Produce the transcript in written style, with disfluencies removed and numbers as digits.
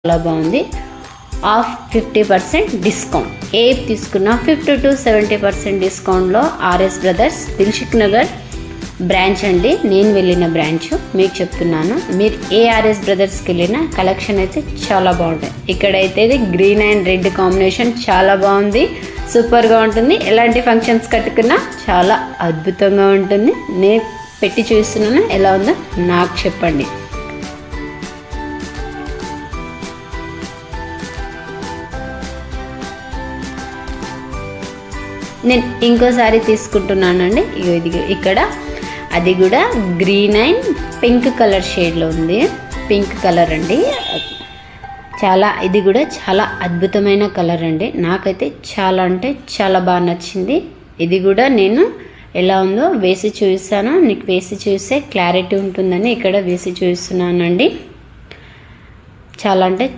చాలా బాగుంది. Of 50% discount. ఏ తీసుకున్నా 50 to 70% డిస్కౌంట్లో RS brothers Dilsukh Nagar branch అండి. నేను వెళ్ళిన బ్రాంచ్ మీకు చెప్తున్నాను. మీరు ఏ ఆర్ఎస్ బ్రదర్స్కి వెళ్ళినా కలెక్షన్ అయితే చాలా బాగుంటాయి. ఇక్కడైతే గ్రీన్ అండ్ రెడ్ కాంబినేషన్ చాలా బాగుంది, సూపర్గా ఉంటుంది. ఎలాంటి ఫంక్షన్స్ కట్టుకున్నా చాలా అద్భుతంగా ఉంటుంది. నేను పెట్టి చూస్తున్నాను, ఎలా ఉందో నాకు చెప్పండి. నేను ఇంకోసారి తీసుకుంటున్నానండి. ఇది ఇక్కడ అది కూడా గ్రీన్ అండ్ పింక్ కలర్ షేడ్లో ఉంది. పింక్ కలర్ అండి, ఇది కూడా చాలా అద్భుతమైన కలర్ అండి. నాకైతే చాలా అంటే చాలా బాగా నచ్చింది. ఇది కూడా నేను ఎలా ఉందో వేసి చూసాను. నీకు వేసి చూస్తే క్లారిటీ ఉంటుందని ఇక్కడ వేసి చూస్తున్నానండి. చాలా అంటే